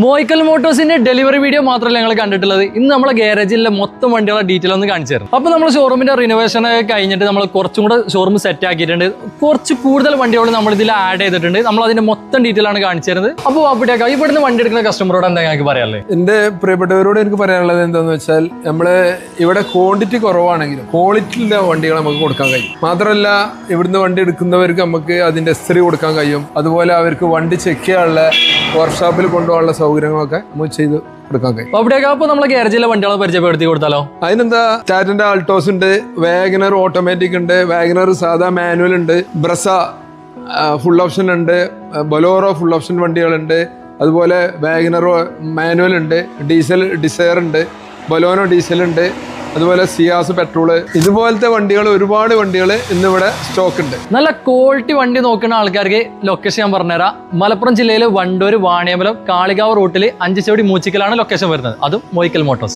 Moyikkal മോട്ടോഴ്സിന്റെ delivery video മാത്രമല്ല ഞങ്ങൾ കണ്ടിട്ടുള്ളത്. ഇന്ന് നമ്മളെ ഗാരേജിലെ മൊത്തം വണ്ടികളുടെ ഡീറ്റെയിൽ ഒന്ന് കാണിച്ചു തരും. അപ്പോൾ നമ്മൾ ഷോറൂമിന്റെ റിനോവേഷൻ കഴിഞ്ഞിട്ട് നമ്മൾ കുറച്ചും കൂടെ ഷോറൂം സെറ്റ് ആക്കിയിട്ടുണ്ട്. കുറച്ച് കൂടുതൽ വണ്ടികൾ നമ്മൾ ഇതിൽ ആഡ് ചെയ്തിട്ടുണ്ട്. നമ്മൾ അതിന്റെ മൊത്തം ഡീറ്റെയിൽ ആണ് കാണിച്ചു തരുന്നത്. അപ്പോൾ അവിടേക്ക് ഇവിടുന്ന് വണ്ടി എടുക്കുന്ന കസ്റ്റമറോട് എന്താ ഞങ്ങൾക്ക് പറയാല്ലേ? എന്റെ പ്രിയപ്പെട്ടവരോട് എനിക്ക് പറയാനുള്ളത് എന്താണെന്ന് വെച്ചാൽ, നമ്മള് ഇവിടെ ക്വാണ്ടിറ്റി കുറവാണെങ്കിലും ക്വാളിറ്റിയിലെ വണ്ടികൾ നമുക്ക് കൊടുക്കാൻ കഴിയും. മാത്രമല്ല, ഇവിടുന്ന് വണ്ടി എടുക്കുന്നവർക്ക് നമുക്ക് അതിന്റെ എസ്ത്രി കൊടുക്കാൻ കഴിയും. അതുപോലെ അവർക്ക് വണ്ടി ചെക്ക് ചെയ്യാനുള്ള വർക്ക്ഷോപ്പിൽ കൊണ്ടുപോകാനുള്ള സൗകര്യങ്ങളൊക്കെ നമുക്ക് ചെയ്ത് കൊടുക്കാൻ കഴിയും. അവിടേക്ക് അപ്പോൾ നമ്മളെ ഗാരേജിലെ വണ്ടികളെ പരിചയപ്പെടുത്തി കൊടുത്താലോ? അതിനെന്താ, ടാറ്റന്റെ ആൾട്ടോസ് ഉണ്ട്, വാഗനർ ഓട്ടോമാറ്റിക് ഉണ്ട്, വാഗനർ സാധാ മാനുവൽ ഉണ്ട്, ബ്രസ ഫുൾ ഓപ്ഷൻ ഉണ്ട്, ബൊലോറോ ഫുൾ ഓപ്ഷൻ വണ്ടികളുണ്ട്, അതുപോലെ വാഗനർ മാനുവൽ ഉണ്ട്, ഡീസൽ ഡിസയർ ഉണ്ട്, ബൊലോനോ ഡീസൽ ഉണ്ട്, അതുപോലെ സിയാസ് പെട്രോള്, ഇതുപോലത്തെ വണ്ടികൾ ഒരുപാട് വണ്ടികൾ ഇന്നിവിടെ സ്റ്റോക്ക് ഉണ്ട്. നല്ല ക്വാളിറ്റി വണ്ടി നോക്കുന്ന ആൾക്കാർക്ക് ലൊക്കേഷൻ ഞാൻ പറഞ്ഞുതരാം. മലപ്പുറം ജില്ലയിൽ വണ്ടൂർ, വാണിയമ്പലം, കാളികാവ് റൂട്ടിൽ 5 ചവിടി മൂച്ചിക്കലാണ് ലൊക്കേഷൻ വരുന്നത്. അതും മോയിക്കൽ മോട്ടോഴ്സ്.